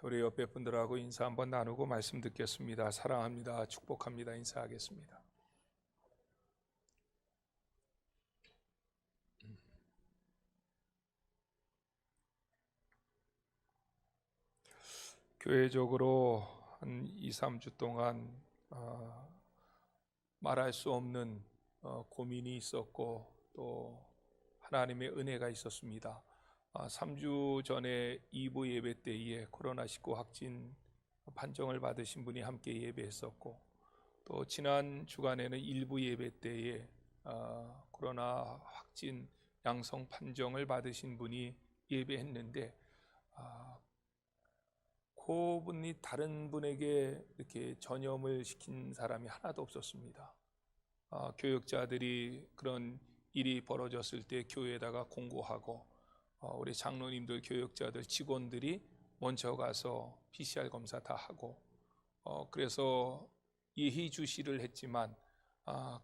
우리 옆에 분들하고 인사 한번 나누고 말씀 듣겠습니다. 사랑합니다. 축복합니다. 인사하겠습니다. 교회적으로 한 2, 3주 동안 말할 수 없는 고민이 있었고 또 하나님의 은혜가 있었습니다. 3주 전에 2부 예배 때에 코로나19 확진 판정을 받으신 분이 함께 예배했었고, 또 지난 주간에는 1부 예배 때에 코로나 확진 양성 판정을 받으신 분이 예배했는데 그분이 다른 분에게 이렇게 전염을 시킨 사람이 하나도 없었습니다. 교역자들이 그런 일이 벌어졌을 때 교회에다가 공고하고 우리 장로님들, 교역자들, 직원들이 먼저 가서 PCR 검사 다 하고 그래서 예의주시를 했지만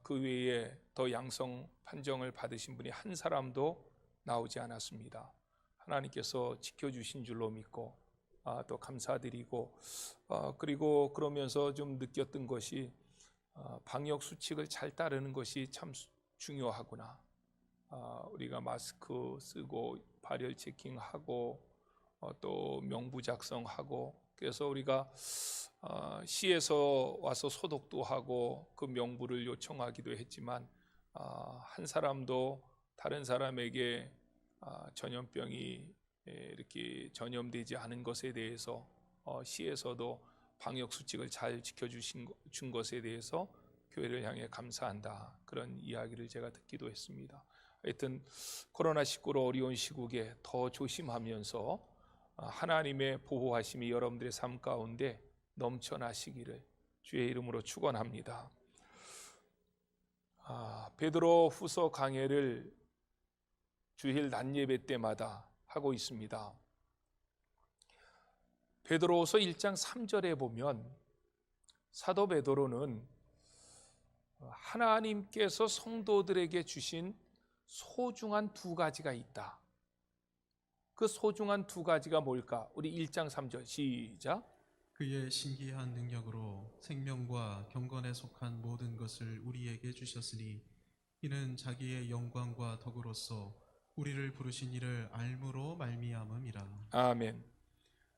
그 외에 더 양성 판정을 받으신 분이 한 사람도 나오지 않았습니다. 하나님께서 지켜주신 줄로 믿고 또 감사드리고 그리고 그러면서 좀 느꼈던 것이 방역 수칙을 잘 따르는 것이 참 중요하구나. 우리가 마스크 쓰고 발열 체킹하고 또 명부 작성하고, 그래서 우리가 시에서 와서 소독도 하고 그 명부를 요청하기도 했지만 한 사람도 다른 사람에게 전염병이 이렇게 전염되지 않은 것에 대해서 시에서도 방역 수칙을 잘 지켜준 것에 대해서 교회를 향해 감사한다, 그런 이야기를 제가 듣기도 했습니다. 하여튼 코로나19로 어려운 시국에 더 조심하면서 하나님의 보호하심이 여러분들의 삶 가운데 넘쳐나시기를 주의 이름으로 축원합니다. 베드로 후서 강해를 주일 낮 예배 때마다 하고 있습니다. 베드로후서 1장 3절에 보면 사도 베드로는 하나님께서 성도들에게 주신 소중한 두 가지가 있다. 그 소중한 두 가지가 뭘까? 우리 1장 3절 시작. 그의 신기한 능력으로 생명과 경건에 속한 모든 것을 우리에게 주셨으니 이는 자기의 영광과 덕으로서 우리를 부르신 이를 알므로 말미암음이라. 아멘.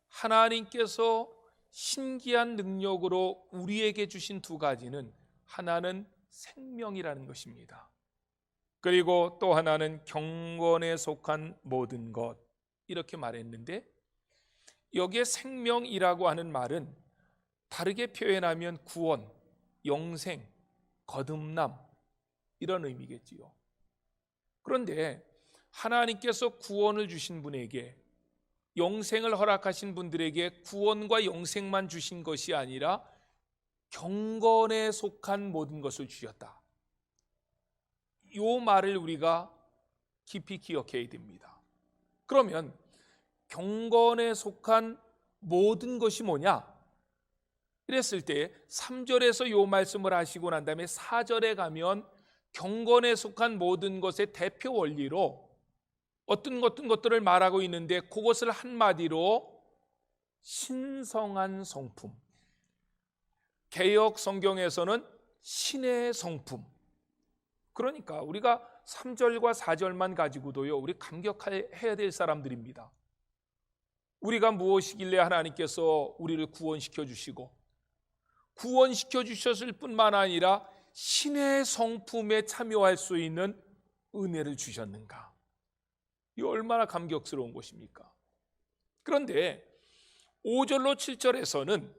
하나님께서 신기한 능력으로 우리에게 주신 두 가지는, 하나는 생명이라는 것입니다. 그리고 또 하나는 경건에 속한 모든 것, 이렇게 말했는데 여기에 생명이라고 하는 말은 다르게 표현하면 구원, 영생, 거듭남, 이런 의미겠지요. 그런데 하나님께서 구원을 주신 분에게, 영생을 허락하신 분들에게 구원과 영생만 주신 것이 아니라 경건에 속한 모든 것을 주셨다. 이 말을 우리가 깊이 기억해야 됩니다. 그러면 경건에 속한 모든 것이 뭐냐? 이랬을 때 3절에서 이 말씀을 하시고 난 다음에 4절에 가면 경건에 속한 모든 것의 대표 원리로 어떤 것들을 말하고 있는데, 그것을 한마디로 신성한 성품, 개역 성경에서는 신의 성품. 그러니까 우리가 3절과 4절만 가지고도요, 우리 감격해야 될 사람들입니다. 우리가 무엇이길래 하나님께서 우리를 구원시켜 주시고, 구원시켜 주셨을 뿐만 아니라 신의 성품에 참여할 수 있는 은혜를 주셨는가? 이 얼마나 감격스러운 것입니까? 그런데 5절로 7절에서는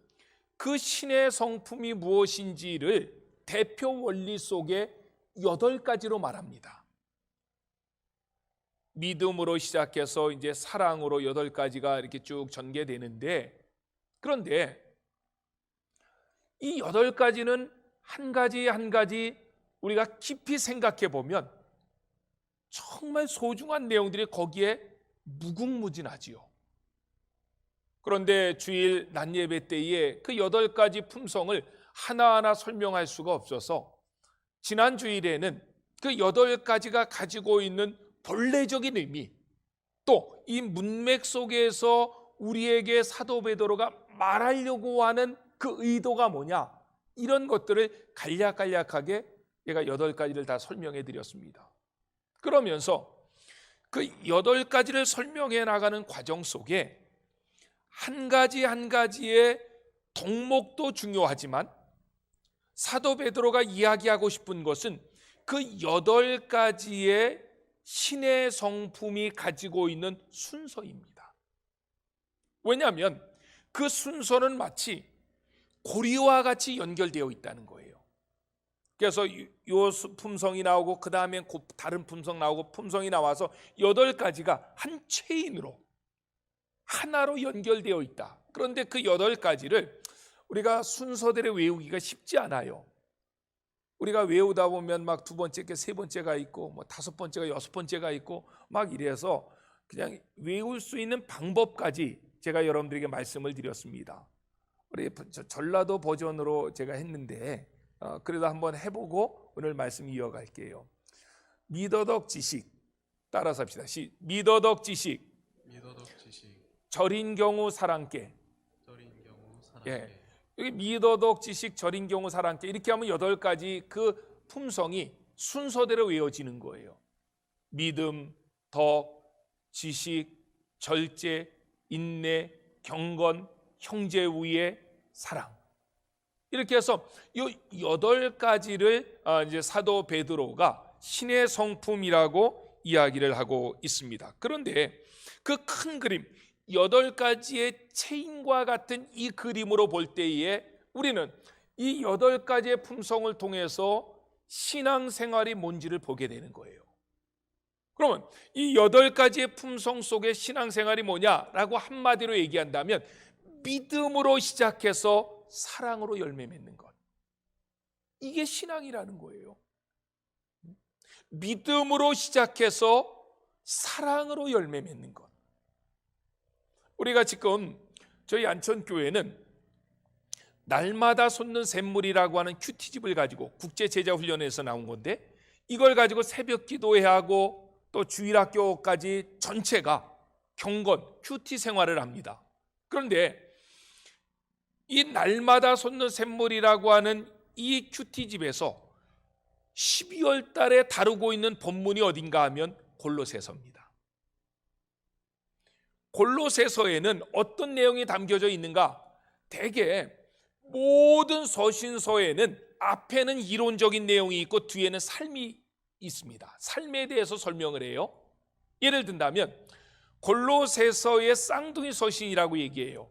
그 신의 성품이 무엇인지를 대표 원리 속에 8가지로 말합니다. 믿음으로 시작해서 이제 사랑으로 8가지가 이렇게 쭉 전개되는데, 그런데 이 8가지는 한 가지 한 가지 우리가 깊이 생각해 보면 정말 소중한 내용들이 거기에 무궁무진하지요. 그런데 주일 낮 예배 때에 그 8가지 품성을 하나하나 설명할 수가 없어서 지난 주일에는 그 8가지가 가지고 있는 본래적인 의미, 또 이 문맥 속에서 우리에게 사도 베드로가 말하려고 하는 그 의도가 뭐냐, 이런 것들을 간략간략하게 제가 8가지를 다 설명해 드렸습니다. 그러면서 그 8가지를 설명해 나가는 과정 속에 한 가지 한 가지의 덕목도 중요하지만 사도 베드로가 이야기하고 싶은 것은 그 8가지의 신의 성품이 가지고 있는 순서입니다. 왜냐하면 그 순서는 마치 고리와 같이 연결되어 있다는 거예요. 그래서 요 품성이 나오고 그 다음에 다른 품성 나오고 품성이 나와서 8가지가 한 체인으로 하나로 연결되어 있다. 그런데 그 8가지를 우리가 순서대로 외우기가 쉽지 않아요. 우리가 외우다 보면 막 2번째, 3번째가 있고 뭐 5번째가 6번째가 있고 막 이래서 그냥 외울 수 있는 방법까지 제가 여러분들에게 말씀을 드렸습니다. 우리 전라도 버전으로 제가 했는데 그래도 한번 해보고 오늘 말씀 이어갈게요. 미더덕 지식 따라서 합시다. 미더덕 지식 절인 경우 사랑께. 예. 여기 미더덕 지식 절인 경우 사랑께 이렇게 하면 8가지 그 품성이 순서대로 외워지는 거예요. 믿음, 덕, 지식, 절제, 인내, 경건, 형제 우애, 사랑. 이렇게 해서 이 8가지를 이제 사도 베드로가 신의 성품이라고 이야기를 하고 있습니다. 그런데 그 큰 그림 8가지의 체인과 같은 이 그림으로 볼 때에 우리는 이 8가지의 품성을 통해서 신앙생활이 뭔지를 보게 되는 거예요. 그러면 이 8가지의 품성 속의 신앙생활이 뭐냐라고 한마디로 얘기한다면 믿음으로 시작해서 사랑으로 열매 맺는 것, 이게 신앙이라는 거예요. 믿음으로 시작해서 사랑으로 열매 맺는 것. 우리가 지금 저희 안천교회는 날마다 솟는 샘물이라고 하는 큐티집을 가지고 국제제자훈련에서 나온 건데, 이걸 가지고 새벽 기도해야 하고 또 주일학교까지 전체가 경건 큐티 생활을 합니다. 그런데 이 날마다 솟는 샘물이라고 하는 이 큐티집에서 12월 달에 다루고 있는 본문이 어딘가 하면 골로새서입니다. 골로새서에는 어떤 내용이 담겨져 있는가? 대개 모든 서신서에는 앞에는 이론적인 내용이 있고 뒤에는 삶이 있습니다. 삶에 대해서 설명을 해요. 예를 든다면 골로새서의 쌍둥이 서신이라고 얘기해요.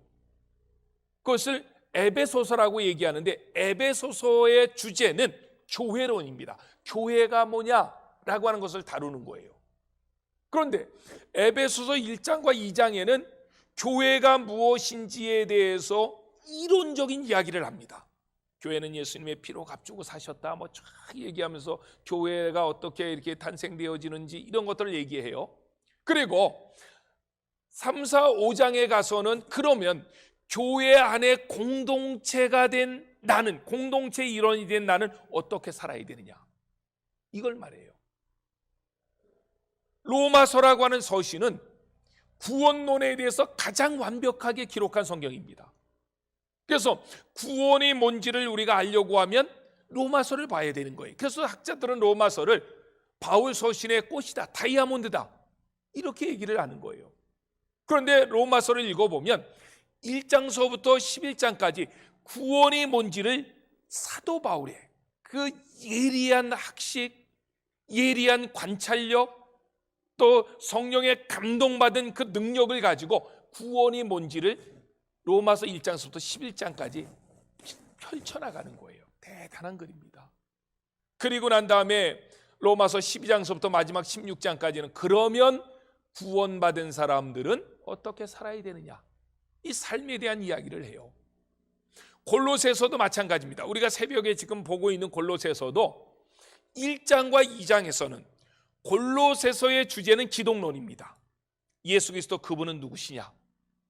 그것을 에베소서라고 얘기하는데 에베소서의 주제는 교회론입니다. 교회가 뭐냐라고 하는 것을 다루는 거예요. 그런데 에베소서 1장과 2장에는 교회가 무엇인지에 대해서 이론적인 이야기를 합니다. 교회는 예수님의 피로 값주고 사셨다 뭐 쫙 얘기하면서 교회가 어떻게 이렇게 탄생되어지는지 이런 것들을 얘기해요. 그리고 3, 4, 5장에 가서는 그러면 교회 안에 공동체가 된 나는, 공동체의 일원이 된 나는 어떻게 살아야 되느냐, 이걸 말해요. 로마서라고 하는 서신은 구원론에 대해서 가장 완벽하게 기록한 성경입니다. 그래서 구원이 뭔지를 우리가 알려고 하면 로마서를 봐야 되는 거예요. 그래서 학자들은 로마서를 바울 서신의 꽃이다, 다이아몬드다, 이렇게 얘기를 하는 거예요. 그런데 로마서를 읽어보면 1장서부터 11장까지 구원이 뭔지를 사도 바울의 그 예리한 학식, 예리한 관찰력, 또 성령의 감동받은 그 능력을 가지고 구원이 뭔지를 로마서 1장서부터 11장까지 펼쳐나가는 거예요. 대단한 글입니다. 그리고 난 다음에 로마서 12장서부터 마지막 16장까지는 그러면 구원받은 사람들은 어떻게 살아야 되느냐, 이 삶에 대한 이야기를 해요. 골로새서도 마찬가지입니다. 우리가 새벽에 지금 보고 있는 골로새서도 1장과 2장에서는 골로새서의 주제는 기독론입니다. 예수 그리스도 그분은 누구시냐,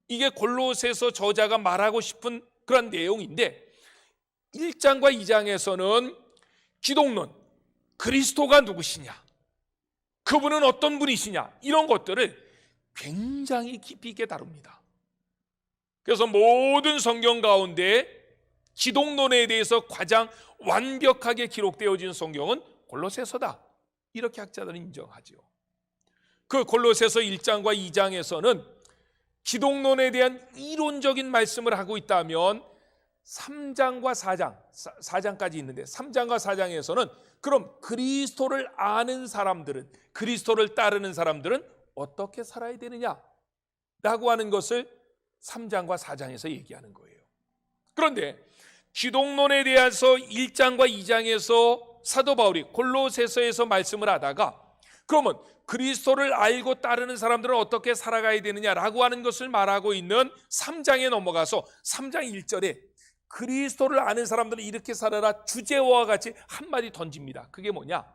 이게 골로새서 저자가 말하고 싶은 그런 내용인데 1장과 2장에서는 기독론, 그리스도가 누구시냐, 그분은 어떤 분이시냐, 이런 것들을 굉장히 깊이 있게 다룹니다. 그래서 모든 성경 가운데 기독론에 대해서 가장 완벽하게 기록되어진 성경은 골로새서다, 이렇게 학자들은 인정하죠. 그 골로새서 1장과 2장에서는 기독론에 대한 이론적인 말씀을 하고 있다면 3장과 4장까지 있는데 3장과 4장에서는 그럼 그리스도를 아는 사람들은, 그리스도를 따르는 사람들은 어떻게 살아야 되느냐 라고 하는 것을 3장과 4장에서 얘기하는 거예요. 그런데 기독론에 대해서 1장과 2장에서 사도 바울이 골로새서에서 말씀을 하다가 그러면 그리스도를 알고 따르는 사람들은 어떻게 살아가야 되느냐라고 하는 것을 말하고 있는 3장에 넘어가서 3장 1절에 그리스도를 아는 사람들은 이렇게 살아라 주제와 같이 한마디 던집니다. 그게 뭐냐?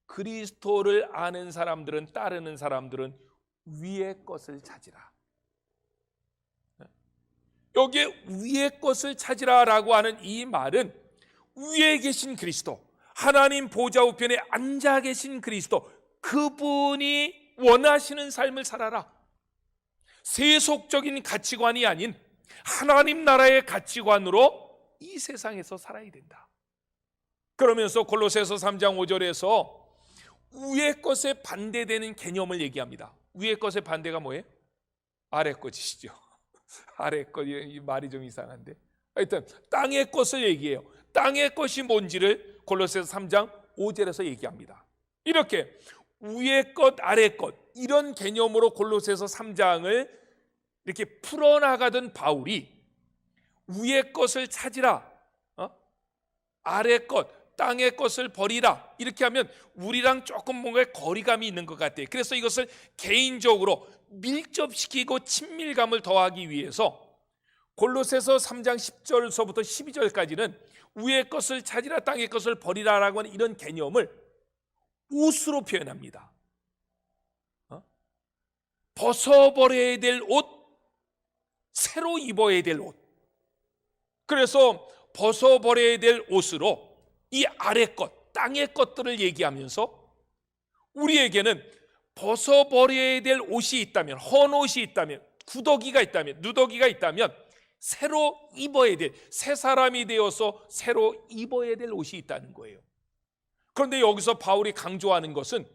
그리스도를 아는 사람들은, 따르는 사람들은 위의 것을 찾으라. 여기에 위의 것을 찾으라라고 하는 이 말은 위에 계신 그리스도, 하나님 보좌 우편에 앉아 계신 그리스도, 그분이 원하시는 삶을 살아라. 세속적인 가치관이 아닌 하나님 나라의 가치관으로 이 세상에서 살아야 된다. 그러면서 골로새서 3장 5절에서 위의 것에 반대되는 개념을 얘기합니다. 위의 것의 반대가 뭐예요? 아래 것이시죠. 아래 것, 이 말이 좀 이상한데 하여튼 땅의 것을 얘기해요. 땅의 것이 뭔지를 골로새서 3장 5절에서 얘기합니다. 이렇게 위의 것, 아래 것, 이런 개념으로 골로새서 3장을 이렇게 풀어나가던 바울이 위의 것을 찾으라, 아래 것, 땅의 것을 버리라, 이렇게 하면 우리랑 조금 뭔가 거리감이 있는 것 같아요. 그래서 이것을 개인적으로 밀접시키고 친밀감을 더하기 위해서 골로새서 3장 10절서부터 12절까지는 위의 것을 찾으라, 땅의 것을 버리라라고 하는 이런 개념을 옷으로 표현합니다. 벗어버려야 될 옷, 새로 입어야 될 옷. 그래서 벗어버려야 될 옷으로 이 아래 것, 땅의 것들을 얘기하면서 우리에게는 벗어버려야 될 옷이 있다면, 헌옷이 있다면, 구더기가 있다면, 누더기가 있다면 새로 입어야 될, 새 사람이 되어서 새로 입어야 될 옷이 있다는 거예요. 그런데 여기서 바울이 강조하는 것은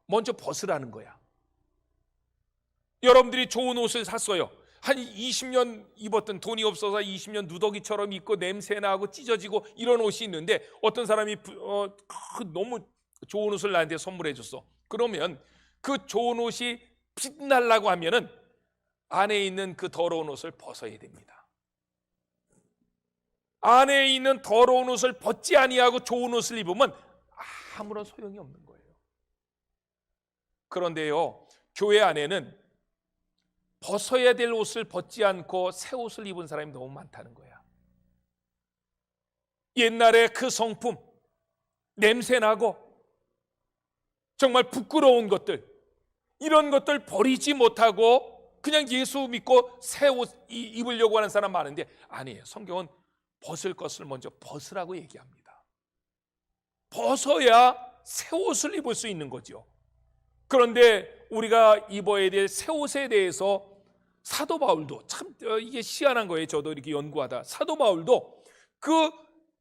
먼저 벗으라는 거야. 여러분들이 좋은 옷을 샀어요. 한 20년 입었던, 돈이 없어서 20년 누더기처럼 입고 냄새나고 찢어지고 이런 옷이 있는데 어떤 사람이 너무 좋은 옷을 나한테 선물해 줬어. 그러면 그 좋은 옷이 빛나려고 하면은 안에 있는 그 더러운 옷을 벗어야 됩니다. 안에 있는 더러운 옷을 벗지 아니하고 좋은 옷을 입으면 아무런 소용이 없는 거예요. 그런데요, 교회 안에는 벗어야 될 옷을 벗지 않고 새 옷을 입은 사람이 너무 많다는 거야. 옛날에 그 성품, 냄새나고 정말 부끄러운 것들, 이런 것들 버리지 못하고 그냥 예수 믿고 새 옷 입으려고 하는 사람 많은데 아니에요. 성경은 벗을 것을 먼저 벗으라고 얘기합니다. 벗어야 새 옷을 입을 수 있는 거죠. 그런데 우리가 입어야 될 새 옷에 대해서 사도 바울도 참 이게 희한한 거예요. 저도 이렇게 연구하다 사도 바울도 그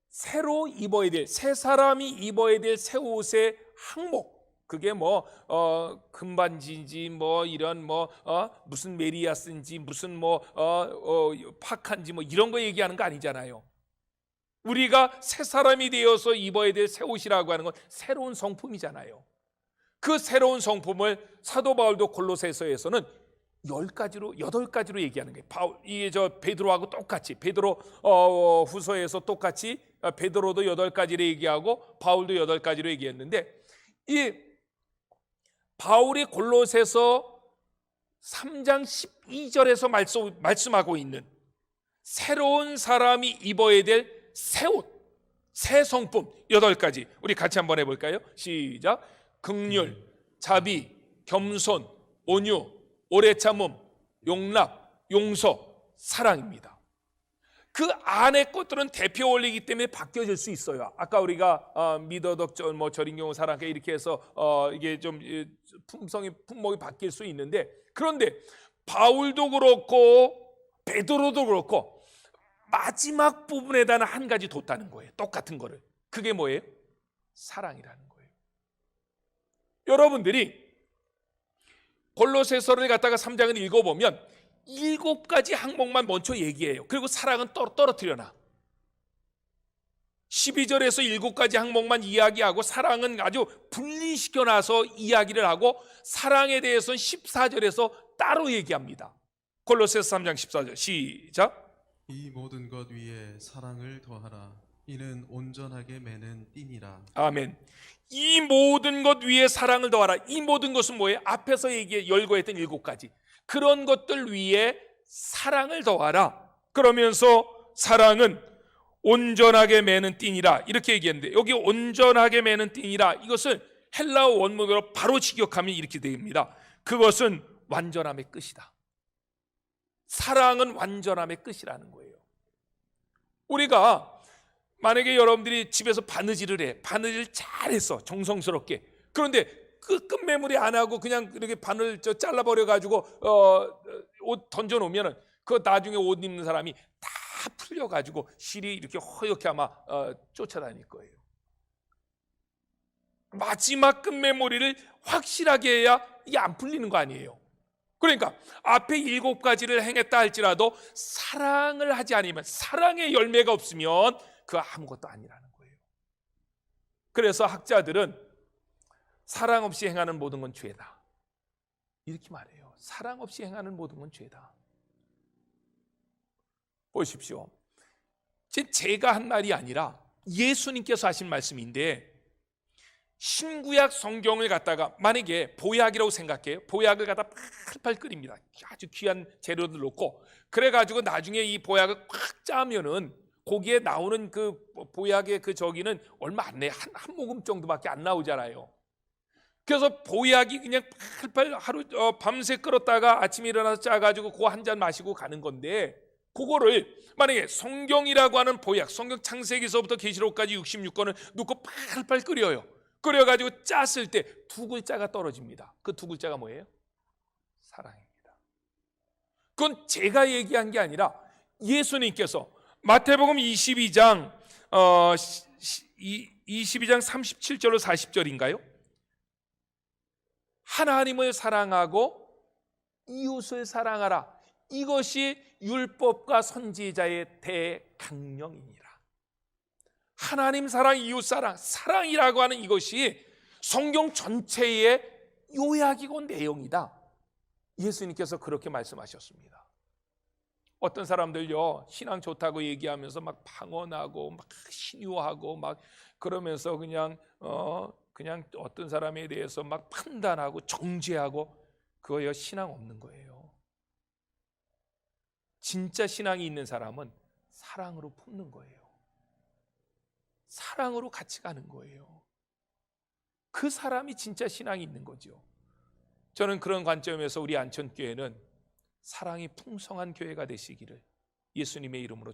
새로 입어야 될, 새 사람이 입어야 될 새 옷의 항목, 그게 뭐 금반지인지 뭐 이런 무슨 메리아스인지 무슨 파칸지 뭐 이런 거 얘기하는 거 아니잖아요. 우리가 새 사람이 되어서 입어야 될 새 옷이라고 하는 건 새로운 성품이잖아요. 그 새로운 성품을 사도 바울도 골로새서에서는 10가지로 8가지로 얘기하는 거예요. 이게 베드로하고 똑같이, 베드로 후서에서 똑같이 베드로도 8가지로 얘기하고 바울도 8가지로 얘기했는데, 이 바울이 골로새서 3장 12절에서 말씀하고 있는 새로운 사람이 입어야 될 새 옷, 새 성품 8가지 우리 같이 한번 해볼까요? 시작. 긍휼, 자비, 겸손, 온유, 오래 참음, 용납, 용서, 사랑입니다. 그 안에 것들은 대표 원리이기 때문에 바뀌어질 수 있어요. 아까 우리가 미더덕 절인경우 사랑해 이렇게 해서 이게 좀 품목이 바뀔 수 있는데, 그런데 바울도 그렇고 베드로도 그렇고 마지막 부분에다는 한 가지 뒀다는 거예요. 똑같은 거를. 그게 뭐예요? 사랑이라는 거예요. 여러분들이 골로새서를 갖다가 3장을 읽어보면 7가지 항목만 먼저 얘기해요. 그리고 사랑은 떨어뜨려놔. 12절에서 7가지 항목만 이야기하고 사랑은 아주 분리시켜놔서 이야기를 하고 사랑에 대해서는 14절에서 따로 얘기합니다. 골로새서 3장 14절 시작. 이 모든 것 위에 사랑을 더하라. 이는 온전하게 매는 띠니라. 아멘. 이 모든 것 위에 사랑을 더하라. 이 모든 것은 뭐예요? 앞에서 열거했던 7가지 그런 것들 위에 사랑을 더하라. 그러면서 사랑은 온전하게 매는 띠니라 이렇게 얘기했는데, 여기 온전하게 매는 띠니라, 이것을 헬라어 원문으로 바로 직역하면 이렇게 됩니다. 그것은 완전함의 끝이다. 사랑은 완전함의 끝이라는 거예요. 우리가 만약에 여러분들이 집에서 바느질을 해, 바느질 잘했어, 정성스럽게. 그런데 끝매무리 안 하고 그냥 이렇게 바늘 잘라버려 가지고 옷 던져 놓으면 그 나중에 옷 입는 사람이 다 풀려 가지고 실이 이렇게 허옇게 아마 쫓아다닐 거예요. 마지막 끝매무리를 확실하게 해야 이게 안 풀리는 거 아니에요. 그러니까 앞에 7가지를 행했다 할지라도 사랑을 하지 않으면, 사랑의 열매가 없으면 그 아무것도 아니라는 거예요. 그래서 학자들은 사랑 없이 행하는 모든 건 죄다 이렇게 말해요. 사랑 없이 행하는 모든 건 죄다. 보십시오. 제가 한 말이 아니라 예수님께서 하신 말씀인데, 신구약 성경을 갖다가 만약에 보약이라고 생각해요. 보약을 갖다 팔팔 끓입니다. 아주 귀한 재료들 넣고, 그래가지고 나중에 이 보약을 꽉 짜면은 거기에 나오는 그 보약의 그 저기는 얼마 안 내요. 한 모금 정도밖에 안 나오잖아요. 그래서 보약이 그냥 팔팔 하루 밤새 끓었다가 아침에 일어나서 짜가지고 그거 한 잔 마시고 가는 건데, 그거를 만약에 성경이라고 하는 보약, 성경 창세기서부터 계시록까지 66권을 넣고 팔팔 끓여요. 끓여가지고 짰을 때 2글자가 떨어집니다. 그 2글자가 뭐예요? 사랑입니다. 그건 제가 얘기한 게 아니라 예수님께서 마태복음 22장 37절로 40절인가요? 하나님을 사랑하고 이웃을 사랑하라. 이것이 율법과 선지자의 대강령이니라. 하나님 사랑, 이웃 사랑, 사랑이라고 하는 이것이 성경 전체의 요약이고 내용이다. 예수님께서 그렇게 말씀하셨습니다. 어떤 사람들요, 신앙 좋다고 얘기하면서 막 방언하고 막 신유하고 막 그러면서 그냥 어떤 사람에 대해서 막 판단하고 정죄하고, 그거요 신앙 없는 거예요. 진짜 신앙이 있는 사람은 사랑으로 품는 거예요. 사랑으로 같이 가는 거예요. 그 사람이 진짜 신앙이 있는 거죠. 저는 그런 관점에서 우리 안천교회는 사랑이 풍성한 교회가 되시기를 예수님의 이름으로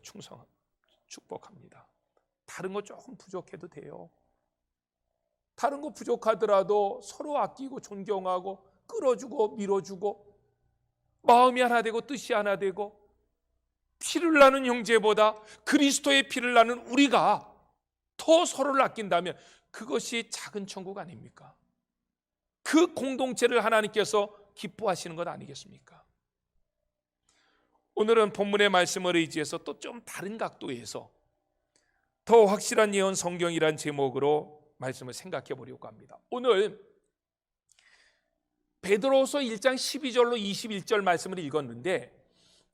축복합니다. 다른 거 조금 부족해도 돼요. 다른 거 부족하더라도 서로 아끼고 존경하고 끌어주고 밀어주고, 마음이 하나 되고 뜻이 하나 되고, 피를 나는 형제보다 그리스도의 피를 나는 우리가 더 서로를 아낀다면 그것이 작은 천국 아닙니까? 그 공동체를 하나님께서 기뻐하시는 것 아니겠습니까? 오늘은 본문의 말씀을 의지해서 또 좀 다른 각도에서 더 확실한 예언 성경이란 제목으로 말씀을 생각해 보려고 합니다. 오늘 베드로서 1장 12절로 21절 말씀을 읽었는데,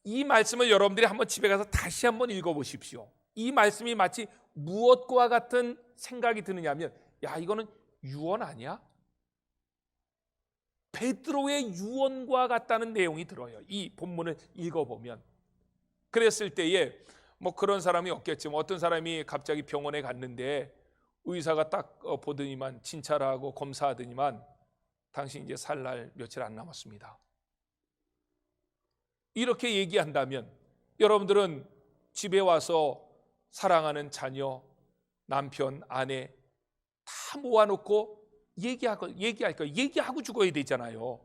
이 말씀을 여러분들이 한번 집에 가서 다시 한번 읽어보십시오. 이 말씀이 마치 무엇과 같은 생각이 드느냐면, 야, 이거는 유언 아니야? 베드로의 유언과 같다는 내용이 들어요. 이 본문을 읽어보면. 그랬을 때에 뭐 그런 사람이 없겠지만, 어떤 사람이 갑자기 병원에 갔는데 의사가 딱 보더니만, 진찰하고 검사하더니만, 당신 이제 살 날 며칠 안 남았습니다. 이렇게 얘기한다면 여러분들은 집에 와서 사랑하는 자녀, 남편, 아내 다 모아놓고 얘기할 거예요. 얘기하고 죽어야 되잖아요.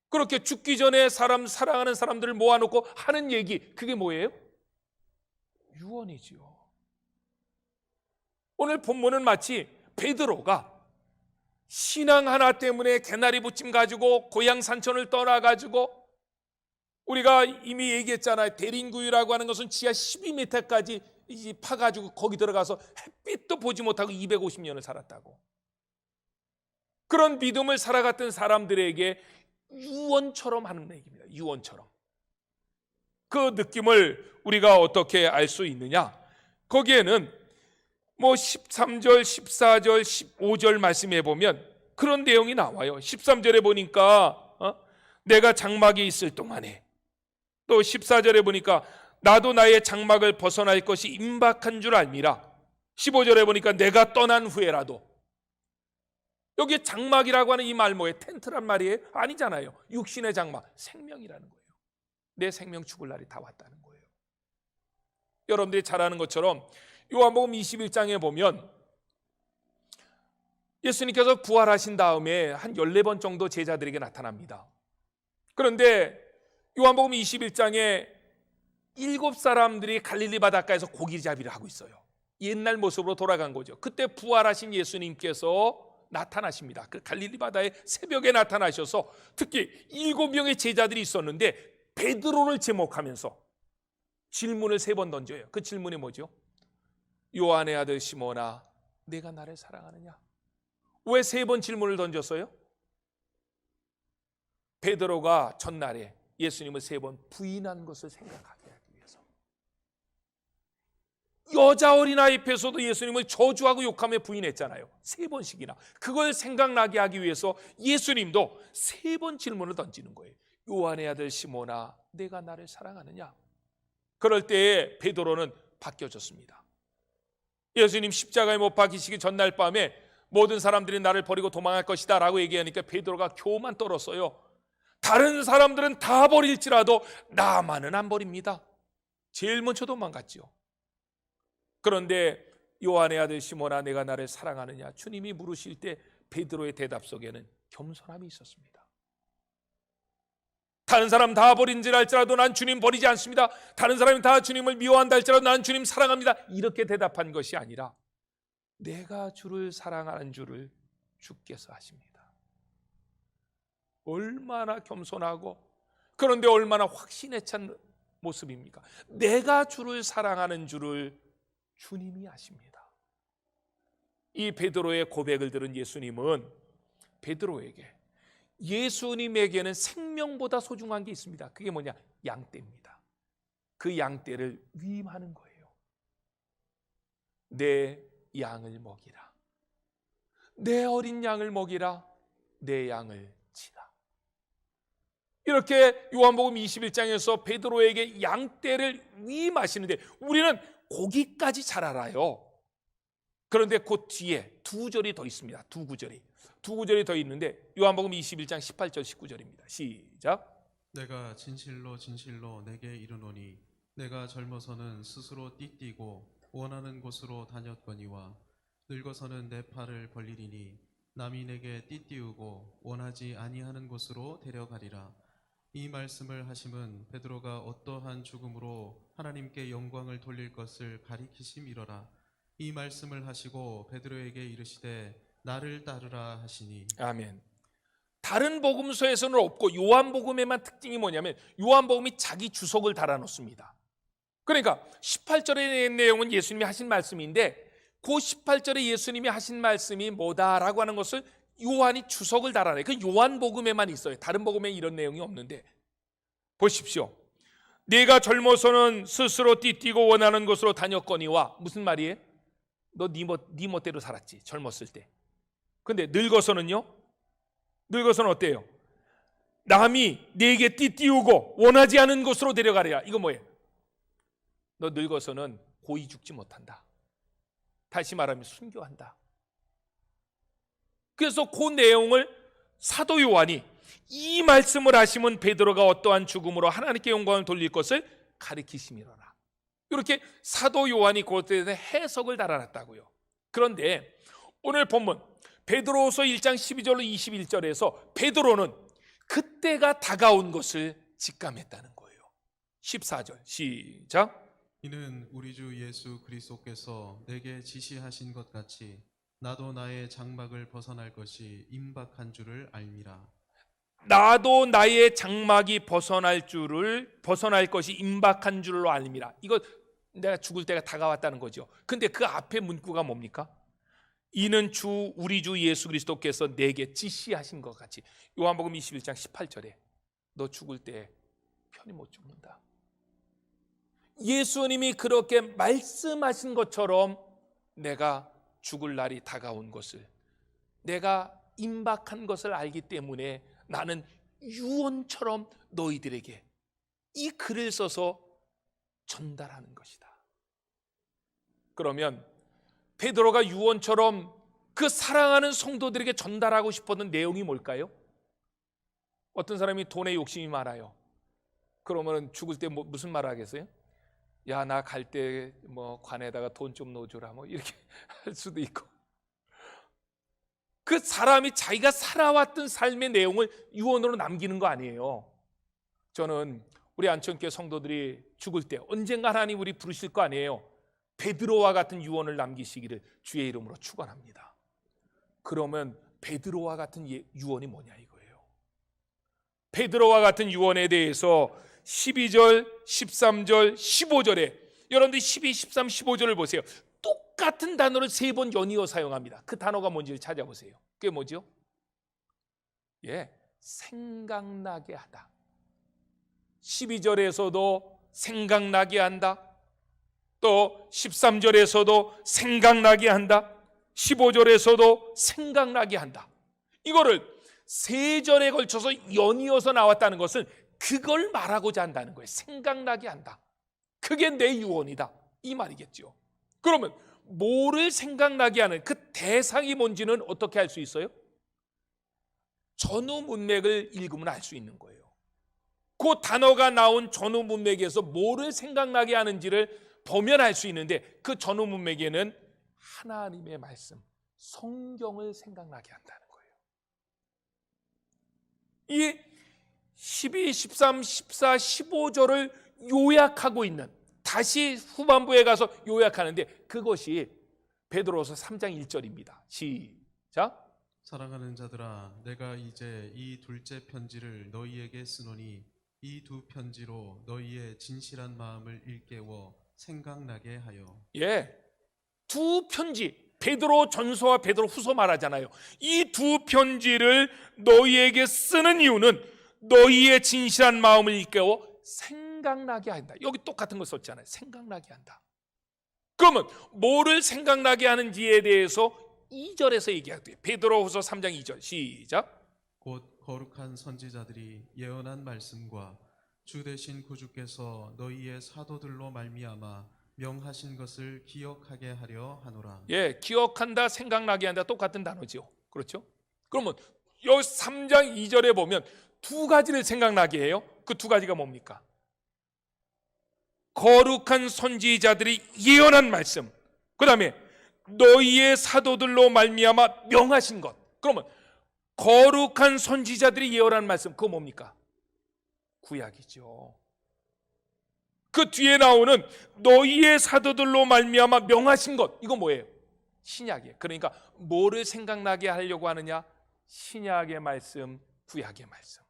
그렇게 죽기 전에 사랑하는 사람들을 모아놓고 하는 얘기, 그게 뭐예요? 유언이지요. 오늘 본문은 마치 베드로가 신앙 하나 때문에 개나리 부침 가지고 고향 산천을 떠나가지고, 우리가 이미 얘기했잖아요. 대림구유라고 하는 것은 지하 12m까지 파가지고 거기 들어가서 햇빛도 보지 못하고 250년을 살았다고. 그런 믿음을 살아갔던 사람들에게 유언처럼 하는 얘기입니다. 유언처럼. 그 느낌을 우리가 어떻게 알 수 있느냐? 거기에는 13절, 14절, 15절 말씀해 보면 그런 내용이 나와요. 13절에 보니까 내가 장막에 있을 동안에, 또 14절에 보니까 나도 나의 장막을 벗어날 것이 임박한 줄 알미라. 15절에 보니까 내가 떠난 후에라도. 여기 장막이라고 하는 이 말 뭐예요? 텐트란 말이에요? 아니잖아요. 육신의 장막, 생명이라는 거예요. 내 생명 죽을 날이 다 왔다는 거예요. 여러분들이 잘 아는 것처럼 요한복음 21장에 보면 예수님께서 부활하신 다음에 한 14번 정도 제자들에게 나타납니다. 그런데 요한복음 21장에 7사람들이 갈릴리 바닷가에서 고기잡이를 하고 있어요. 옛날 모습으로 돌아간 거죠. 그때 부활하신 예수님께서 나타나십니다. 그 갈릴리 바다의 새벽에 나타나셔서 특히 7명의 제자들이 있었는데 베드로를 제목하면서 질문을 3번 던져요. 그 질문이 뭐죠? 요한의 아들 시몬아, 내가 나를 사랑하느냐? 왜 3번 질문을 던졌어요? 베드로가 전날에 예수님을 3번 부인한 것을 생각하게 하기 위해서. 여자 어린아이 앞에서도 예수님을 저주하고 욕하며 부인했잖아요. 3번씩이나. 그걸 생각나게 하기 위해서 예수님도 3번 질문을 던지는 거예요. 요한의 아들 시몬아, 내가 나를 사랑하느냐? 그럴 때에 베드로는 바뀌어졌습니다. 예수님 십자가에 못 박히시기 전날 밤에 모든 사람들이 나를 버리고 도망할 것이다 라고 얘기하니까 베드로가 교만 떨었어요. 다른 사람들은 다 버릴지라도 나만은 안 버립니다. 제일 먼저 도망갔죠. 그런데 요한의 아들 시몬아, 내가 나를 사랑하느냐? 주님이 물으실 때 베드로의 대답 속에는 겸손함이 있었습니다. 다른 사람 다 버린지라 할지라도 난 주님 버리지 않습니다. 다른 사람이 다 주님을 미워한다 할지라도 난 주님 사랑합니다. 이렇게 대답한 것이 아니라 내가 주를 사랑하는 줄을 주께서 아십니다. 얼마나 겸손하고, 그런데 얼마나 확신에 찬 모습입니까? 내가 주를 사랑하는 줄을 주님이 아십니다. 이 베드로의 고백을 들은 예수님은 베드로에게, 예수님에게는 생명보다 소중한 게 있습니다. 그게 뭐냐? 양떼입니다. 그 양떼를 위임하는 거예요. 내 양을 먹이라. 내 어린 양을 먹이라. 내 양을 치라. 이렇게 요한복음 21장에서 베드로에게 양떼를 위임하시는데 우리는 고기까지 잘 알아요. 그런데 그 뒤에 2절이 더 있습니다. 2구절이 더 있는데 요한복음 21장 18절 19절입니다. 시작. 내가 진실로 진실로 내게 이르노니 내가 젊어서는 스스로 띠띠고 원하는 곳으로 다녔거니와 늙어서는 내 팔을 벌리리니 남이 내게 띠띠우고 원하지 아니하는 곳으로 데려가리라. 이 말씀을 하심은 베드로가 어떠한 죽음으로 하나님께 영광을 돌릴 것을 가리키심이로라. 이 말씀을 하시고 베드로에게 이르시되 나를 따르라 하시니. 아멘. 다른 복음서에서는 없고 요한복음에만 특징이 뭐냐면 요한복음이 자기 주석을 달아놓습니다. 그러니까 18절의 내용은 예수님이 하신 말씀인데 그 18절에 예수님이 하신 말씀이 뭐다라고 하는 것을 요한이 주석을 달아내요. 그 요한복음에만 있어요. 다른 복음에 이런 내용이 없는데 보십시오. 네가 젊어서는 스스로 띠띠고 원하는 곳으로 다녔거니와, 무슨 말이에요? 너 네 멋대로 살았지, 젊었을 때. 근데 늙어서는요? 늙어서는 어때요? 남이 네게 띠띠우고 원하지 않은 곳으로 데려가리라. 이거 뭐예요? 너 늙어서는 고이 죽지 못한다. 다시 말하면 순교한다. 그래서 그 내용을 사도 요한이 이 말씀을 하시면 베드로가 어떠한 죽음으로 하나님께 영광을 돌릴 것을 가리키심이로라. 이렇게 사도 요한이 그것에 대해서 해석을 달아놨다고요. 그런데 오늘 본문 베드로후서 1장 12절로 21절에서 베드로는 그때가 다가온 것을 직감했다는 거예요. 14절 시작. 이는 우리 주 예수 그리스도께서 내게 지시하신 것 같이 나도 나의 장막을 벗어날 것이 임박한 줄을 알미라. 나도 나의 장막이 벗어날 것이 임박한 줄로 알미라. 이거 내가 죽을 때가 다가왔다는 거죠. 근데 그 앞에 문구가 뭡니까? 이는 우리 주 예수 그리스도께서 내게 지시하신 것 같이. 요한복음 21장 18절에 너 죽을 때 편히 못 죽는다. 예수님이 그렇게 말씀하신 것처럼 내가 죽을 날이 다가온 것을, 내가 임박한 것을 알기 때문에 나는 유언처럼 너희들에게 이 글을 써서 전달하는 것이다. 그러면 베드로가 유언처럼 그 사랑하는 성도들에게 전달하고 싶었던 내용이 뭘까요? 어떤 사람이 돈에 욕심이 많아요. 그러면 죽을 때 무슨 말 하겠어요? 야, 나 갈 때 관에다가 돈 좀 넣어주라 이렇게 할 수도 있고, 그 사람이 자기가 살아왔던 삶의 내용을 유언으로 남기는 거 아니에요. 저는 우리 안천교회 성도들이 죽을 때 언젠가 하나님 우리 부르실 거 아니에요. 베드로와 같은 유언을 남기시기를 주의 이름으로 축원합니다. 그러면 베드로와 같은 유언이 뭐냐 이거예요. 베드로와 같은 유언에 대해서 12절, 13절, 15절에 여러분들이 12, 13, 15절을 보세요. 똑같은 단어를 3번 연이어 사용합니다. 그 단어가 뭔지를 찾아보세요. 그게 뭐죠? 생각나게 하다. 12절에서도 생각나게 한다. 또 13절에서도 생각나게 한다. 15절에서도 생각나게 한다. 이거를 3절에 걸쳐서 연이어서 나왔다는 것은 그걸 말하고자 한다는 거예요. 생각나게 한다. 그게 내 유언이다. 이 말이겠죠. 그러면 뭐를 생각나게 하는 그 대상이 뭔지는 어떻게 알 수 있어요? 전후 문맥을 읽으면 알 수 있는 거예요. 그 단어가 나온 전후 문맥에서 뭐를 생각나게 하는지를 보면 알 수 있는데, 그 전후 문맥에는 하나님의 말씀, 성경을 생각나게 한다는 거예요. 이 12, 13, 14, 15절을 요약하고 있는, 다시 후반부에 가서 요약하는데 그것이 베드로서 3장 1절입니다. 시작. 사랑하는 자들아, 내가 이제 이 둘째 편지를 너희에게 쓰노니 이 두 편지로 너희의 진실한 마음을 일깨워 생각나게 하여. 두 편지, 베드로 전서와 베드로 후서 말하잖아요. 이 두 편지를 너희에게 쓰는 이유는 너희의 진실한 마음을 일깨워 생각나게 한다. 여기 똑같은 거 썼잖아요. 생각나게 한다. 그러면 뭐를 생각나게 하는지에 대해서 2절에서 얘기하대요. 베드로후서 3장 2절 시작. 곧 거룩한 선지자들이 예언한 말씀과 주 되신 구주께서 너희의 사도들로 말미암아 명하신 것을 기억하게 하려 하노라. 기억한다, 생각나게 한다 똑같은 단어죠. 그렇죠? 그러면 여기 3장 2절에 보면 두 가지를 생각나게 해요. 그 두 가지가 뭡니까? 거룩한 선지자들이 예언한 말씀, 그 다음에 너희의 사도들로 말미암아 명하신 것. 그러면 거룩한 선지자들이 예언한 말씀, 그거 뭡니까? 구약이죠. 그 뒤에 나오는 너희의 사도들로 말미암아 명하신 것, 이거 뭐예요? 신약이에요. 그러니까 뭐를 생각나게 하려고 하느냐? 신약의 말씀, 구약의 말씀.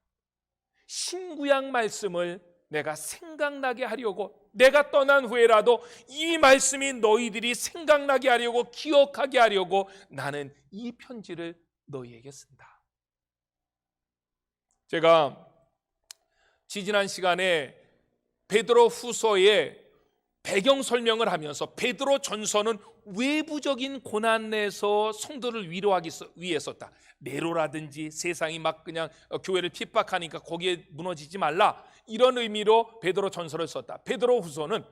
신구약 말씀을 내가 생각나게 하려고, 내가 떠난 후에라도 이 말씀이 너희들이 생각나게 하려고, 기억하게 하려고 나는 이 편지를 너희에게 쓴다. 제가 지지난 시간에 베드로 후서의 배경 설명을 하면서 베드로 전서는 외부적인 고난 내에서 성도를 위로하기 위해 썼다. 네로라든지 세상이 막 그냥 교회를 핍박하니까 거기에 무너지지 말라, 이런 의미로 베드로 전서를 썼다. 베드로 후서는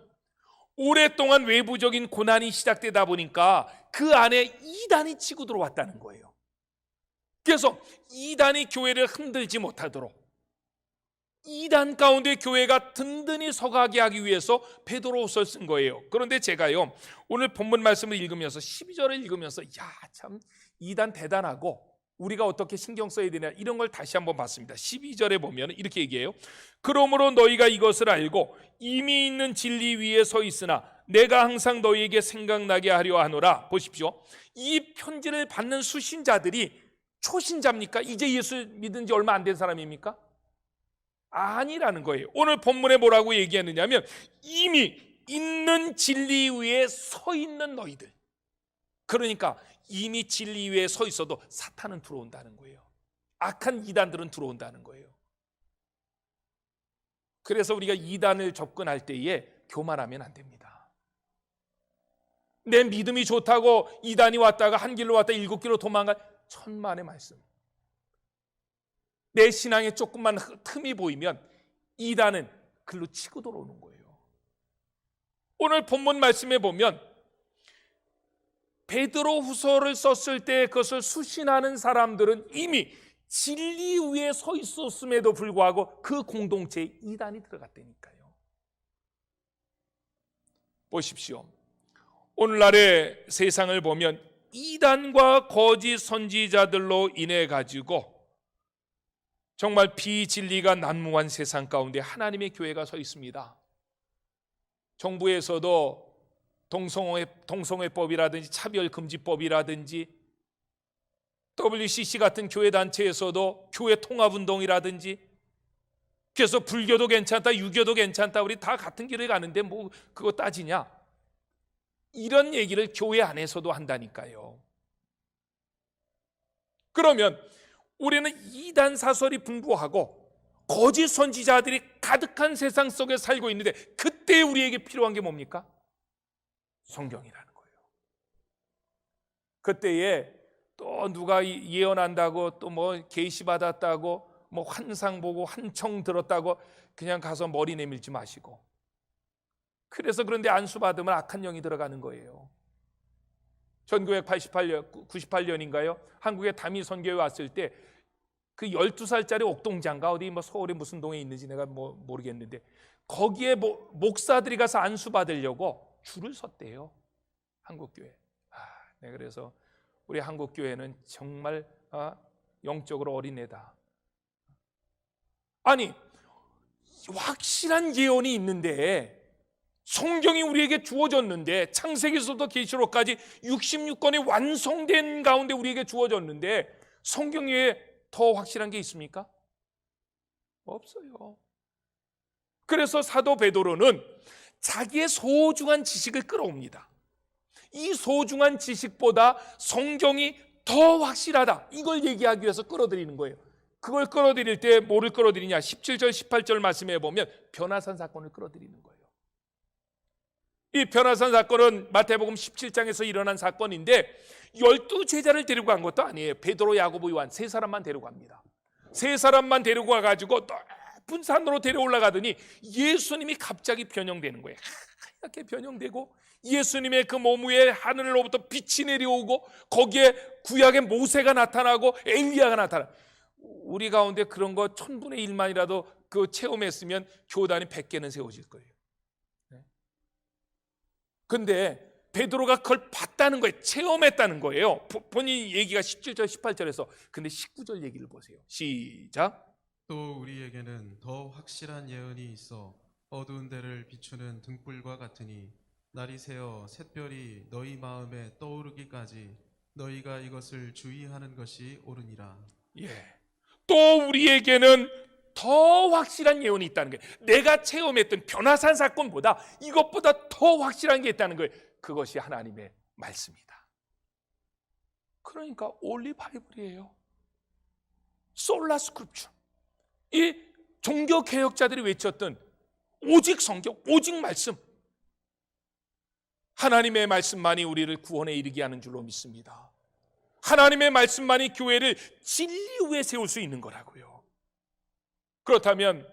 오랫동안 외부적인 고난이 시작되다 보니까 그 안에 이단이 치고 들어왔다는 거예요. 그래서 이단이 교회를 흔들지 못하도록, 이단 가운데 교회가 든든히 서가게 하기 위해서 베드로후서를 쓴 거예요. 그런데 제가요, 오늘 본문 말씀을 읽으면서 12절을 읽으면서 참 이단 대단하고 우리가 어떻게 신경 써야 되냐, 이런 걸 다시 한번 봤습니다. 12절에 보면 이렇게 얘기해요. 그러므로 너희가 이것을 알고 이미 있는 진리 위에 서 있으나 내가 항상 너희에게 생각나게 하려 하노라. 보십시오. 이 편지를 받는 수신자들이 초신자입니까? 이제 예수 믿은 지 얼마 안 된 사람입니까? 아니라는 거예요. 오늘 본문에 뭐라고 얘기하느냐면 이미 있는 진리 위에 서 있는 너희들. 그러니까 이미 진리 위에 서 있어도 사탄은 들어온다는 거예요. 악한 이단들은 들어온다는 거예요. 그래서 우리가 이단을 접근할 때에 교만하면 안 됩니다. 내 믿음이 좋다고 이단이 왔다가 한 길로 왔다 7길로 도망갈, 천만의 말씀. 내 신앙에 조금만 틈이 보이면 이단은 글로 치고 들어오는 거예요. 오늘 본문 말씀에 보면 베드로 후서를 썼을 때 그것을 수신하는 사람들은 이미 진리 위에 서 있었음에도 불구하고 그 공동체에 이단이 들어갔다니까요. 보십시오. 오늘날의 세상을 보면 이단과 거짓 선지자들로 인해 가지고 정말 비진리가 난무한 세상 가운데 하나님의 교회가 서 있습니다. 정부에서도 동성애법이라든지 차별금지법이라든지 WCC 같은 교회 단체에서도 교회 통합운동이라든지, 그래서 불교도 괜찮다, 유교도 괜찮다, 우리 다 같은 길을 가는데 뭐 그거 따지냐, 이런 얘기를 교회 안에서도 한다니까요. 그러면 우리는 이단 사설이 풍부하고 거짓 선지자들이 가득한 세상 속에 살고 있는데 그때 우리에게 필요한 게 뭡니까? 성경이라는 거예요. 그때에 또 누가 예언한다고 또 뭐 계시 받았다고 뭐 환상 보고 한청 들었다고 그냥 가서 머리 내밀지 마시고, 그래서 그런데 안수 받으면 악한 영이 들어가는 거예요. 1988년, 98년인가요? 한국에 담임 선교회 왔을 때 그 12살짜리 옥동자인가 어디 뭐 서울에 무슨 동에 있는지 내가 뭐 모르겠는데 거기에 목사들이 가서 안수 받으려고 줄을 섰대요. 한국교회. 네, 그래서 우리 한국교회는 정말 영적으로 어린애다. 아니, 확실한 예언이 있는데, 성경이 우리에게 주어졌는데, 창세기서부터 계시록까지 66권이 완성된 가운데 우리에게 주어졌는데 성경 외에 더 확실한 게 있습니까? 없어요. 그래서 사도 베드로는 자기의 소중한 지식을 끌어옵니다. 이 소중한 지식보다 성경이 더 확실하다, 이걸 얘기하기 위해서 끌어들이는 거예요. 그걸 끌어들일 때 뭐를 끌어들이냐? 17절 18절 말씀에 보면 변화산 사건을 끌어들이는 거예요. 이 변화산 사건은 마태복음 17장에서 일어난 사건인데 12제자를 데리고 간 것도 아니에요. 베드로, 야고보, 요한 세 사람만 데리고 갑니다. 세 사람만 데리고 가가지고 높은 산으로 데려올라가더니 예수님이 갑자기 변형되는 거예요. 하얗게 변형되고 예수님의 그 몸 위에 하늘로부터 빛이 내려오고 거기에 구약의 모세가 나타나고 엘리야가 나타나. 우리 가운데 그런 거 1000분의 1만이라도 그 체험했으면 교단이 100개는 세워질 거예요. 근데 베드로가 그걸 봤다는 거예요. 체험했다는 거예요. 본인 얘기가 17절 18절에서. 근데 19절 얘기를 보세요. 시작. 또 우리에게는 더 확실한 예언이 있어 어두운 데를 비추는 등불과 같으니 날이 새어 샛별이 너희 마음에 떠오르기까지 너희가 이것을 주의하는 것이 옳으니라. 예. 또 우리에게는 더 확실한 예언이 있다는 거예요. 내가 체험했던 변화산 사건보다 이것보다 더 확실한 게 있다는 거예요. 그것이 하나님의 말씀이다. 그러니까 올리 바이블이에요. 솔라 스크립처. 이 종교 개혁자들이 외쳤던 오직 성경, 오직 말씀. 하나님의 말씀만이 우리를 구원에 이르게 하는 줄로 믿습니다. 하나님의 말씀만이 교회를 진리 위에 세울 수 있는 거라고요. 그렇다면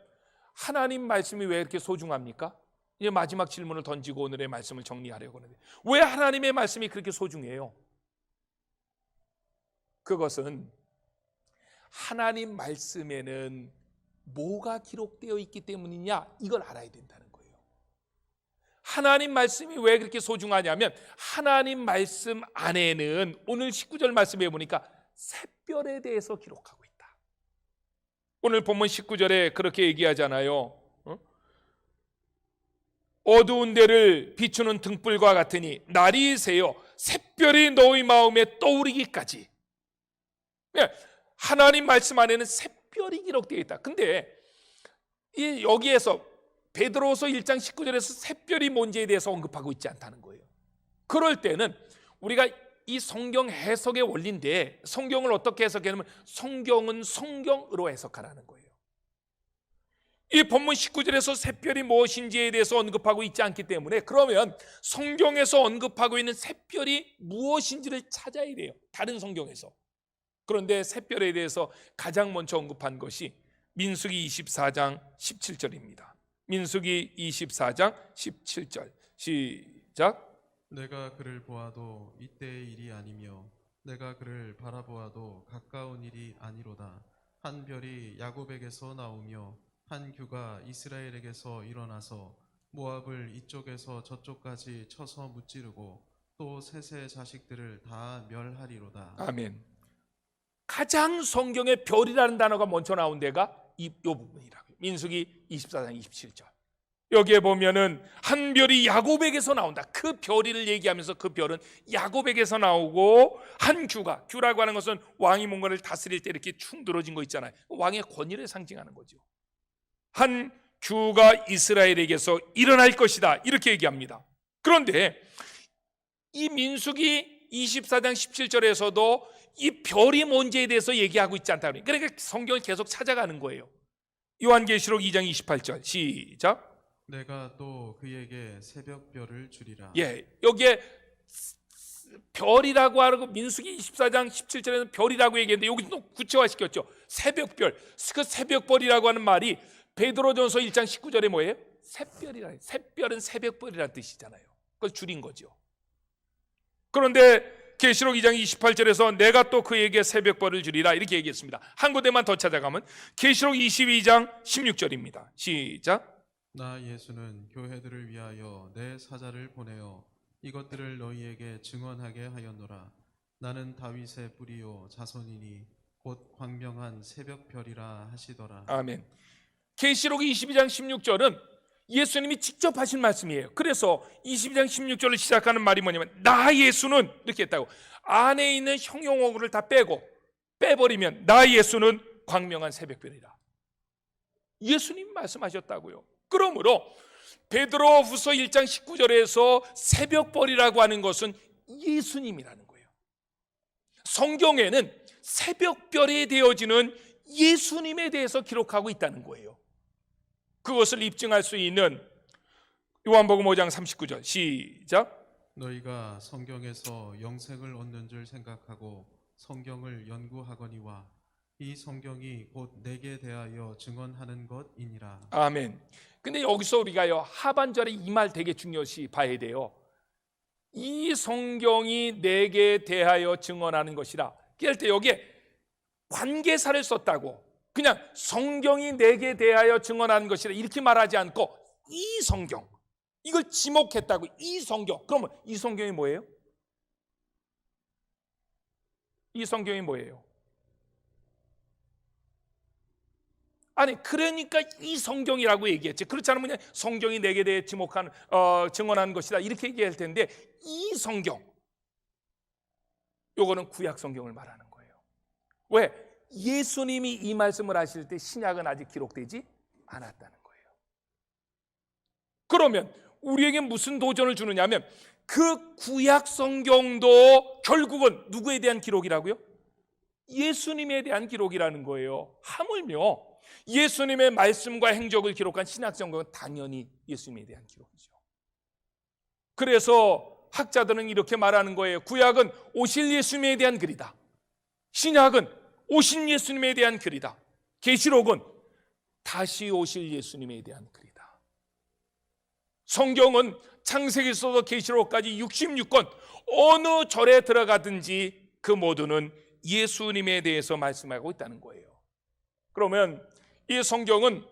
하나님 말씀이 왜 이렇게 소중합니까? 이제 마지막 질문을 던지고 오늘의 말씀을 정리하려고 하는데, 왜 하나님의 말씀이 그렇게 소중해요? 그것은 하나님 말씀에는 뭐가 기록되어 있기 때문이냐, 이걸 알아야 된다는 거예요. 하나님 말씀이 왜 그렇게 소중하냐면 하나님 말씀 안에는 오늘 19절 말씀에 보니까 샛별에 대해서 기록하고 있다. 오늘 본문 19절에 그렇게 얘기하잖아요. 어두운 데를 비추는 등불과 같으니 날이 새어 샛별이 너희 마음에 떠오르기까지. 하나님 말씀 안에는 샛별이 기록되어 있다. 근데 여기에서 베드로후서 1장 19절에서 샛별이 뭔지에 대해서 언급하고 있지 않다는 거예요. 그럴 때는 우리가 이 성경 해석의 원리인데, 성경을 어떻게 해석하냐면 성경은 성경으로 해석하라는 거예요. 이 본문 19절에서 샛별이 무엇인지에 대해서 언급하고 있지 않기 때문에, 그러면 성경에서 언급하고 있는 샛별이 무엇인지를 찾아야 돼요, 다른 성경에서. 그런데 샛별에 대해서 가장 먼저 언급한 것이 민수기 24장 17절입니다. 민수기 24장 17절 시작. 내가 그를 보아도 이때의 일이 아니며 내가 그를 바라보아도 가까운 일이 아니로다. 한 별이 야곱에게서 나오며 한 규가 이스라엘에게서 일어나서 모압을 이쪽에서 저쪽까지 쳐서 무찌르고 또 셋의 자식들을 다 멸하리로다. 아멘. 가장 성경에 별이라는 단어가 먼저 나온 데가 이 부분이라고요. 민수기 24장 27절. 여기에 보면은 한 별이 야곱에게서 나온다. 그 별이를 얘기하면서 그 별은 야곱에게서 나오고, 한 규라고 하는 것은 왕이 뭔가를 다스릴 때 이렇게 충 들어진 거 있잖아요. 왕의 권위를 상징하는 거죠. 한 규가 이스라엘에게서 일어날 것이다, 이렇게 얘기합니다. 그런데 이 민수기 24장 17절에서도 이 별이 뭔지에 대해서 얘기하고 있지 않다. 그러니까 성경을 계속 찾아가는 거예요. 요한계시록 2장 28절 시작. 내가 또 그에게 새벽별을 주리라. 여기에 별이라고 하고 민수기 24장 17절에는 별이라고 얘기했는데 여기 또 구체화시켰죠. 새벽별. 그 새벽별이라고 하는 말이 베드로전서 1장 19절에 뭐예요? 샛별이라. 샛별은 새벽별이라는 뜻이잖아요. 그걸 줄인 거죠. 그런데 계시록 2장 28절에서 내가 또 그에게 새벽별을 주리라, 이렇게 얘기했습니다. 한 군데만 더 찾아가면 계시록 22장 16절입니다. 시작. 나 예수는 교회들을 위하여 내 사자를 보내어 이것들을 너희에게 증언하게 하였노라. 나는 다윗의 뿌리요 자손이니 곧 광명한 새벽별이라 하시더라. 아멘. 계시록 22장 16절은 예수님이 직접 하신 말씀이에요. 그래서 22장 16절을 시작하는 말이 뭐냐면 나 예수는, 이렇게 했다고. 안에 있는 형용어를 다 빼버리면 나 예수는 광명한 새벽별이라. 예수님 말씀하셨다고요. 그러므로 베드로후서 1장 19절에서 새벽별이라고 하는 것은 예수님이라는 거예요. 성경에는 새벽별이 되어지는 예수님에 대해서 기록하고 있다는 거예요. 그것을 입증할 수 있는 요한복음 5장 39절 시작. 너희가 성경에서 영생을 얻는 줄 생각하고 성경을 연구하거니와 이 성경이 곧 내게 대하여 증언하는 것이니라. 아멘. 근데 여기서 우리가요, 하반절에 이 말 되게 중요시 봐야 돼요. 이 성경이 내게 대하여 증언하는 것이라. 그럴 때 여기에 관계사를 썼다고, 그냥 성경이 내게 대하여 증언하는 것이라 이렇게 말하지 않고 이 성경, 이걸 지목했다고. 이 성경. 그러면 이 성경이 뭐예요? 이 성경이 뭐예요? 아니, 그러니까 이 성경이라고 얘기했지. 그렇지 않으면 그냥 성경이 내게 대해 증언하는 것이다, 이렇게 얘기할 텐데, 이 성경, 요거는 구약 성경을 말하는 거예요. 왜? 예수님이 이 말씀을 하실 때 신약은 아직 기록되지 않았다는 거예요. 그러면 우리에게 무슨 도전을 주느냐면, 그 구약 성경도 결국은 누구에 대한 기록이라고요? 예수님에 대한 기록이라는 거예요. 하물며 예수님의 말씀과 행적을 기록한 신약 성경은 당연히 예수님에 대한 기록이죠. 그래서 학자들은 이렇게 말하는 거예요. 구약은 오실 예수님에 대한 글이다. 신약은 오신 예수님에 대한 글이다. 계시록은 다시 오실 예수님에 대한 글이다. 성경은 창세기서부터 계시록까지 66권 어느 절에 들어가든지 그 모두는 예수님에 대해서 말씀하고 있다는 거예요. 그러면 이 성경은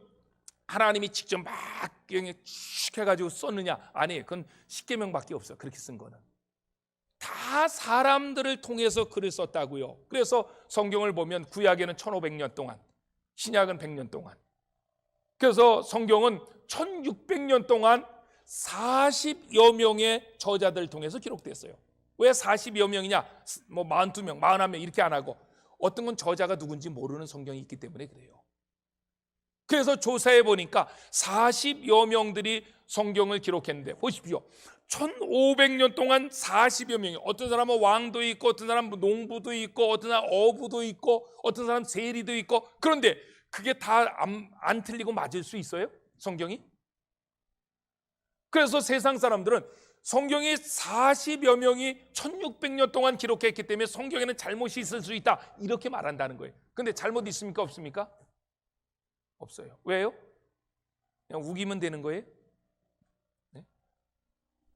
하나님이 직접 막 쭉 해가지고 썼느냐? 아니에요. 그건 10계명밖에 없어요. 그렇게 쓴 거는. 다 다 사람들을 통해서 글을 썼다고요. 그래서 성경을 보면 구약에는 1500년 동안, 신약은 100년 동안, 그래서 성경은 1600년 동안 40여 명의 저자들을 통해서 기록됐어요. 왜 40여 명이냐? 뭐 42명, 41명 이렇게 안 하고 어떤 건 저자가 누군지 모르는 성경이 있기 때문에 그래요. 그래서 조사해 보니까 40여 명들이 성경을 기록했는데 보십시오. 1500년 동안 40여 명이, 어떤 사람은 왕도 있고 어떤 사람은 농부도 있고 어떤 사람은 어부도 있고 어떤 사람은 세리도 있고, 그런데 그게 다 안 틀리고 맞을 수 있어요? 성경이? 그래서 세상 사람들은 성경이 40여 명이 1600년 동안 기록했기 때문에 성경에는 잘못이 있을 수 있다 이렇게 말한다는 거예요. 근데 잘못 있습니까? 없습니까? 없어요. 왜요? 그냥 우기면 되는 거예요? 네?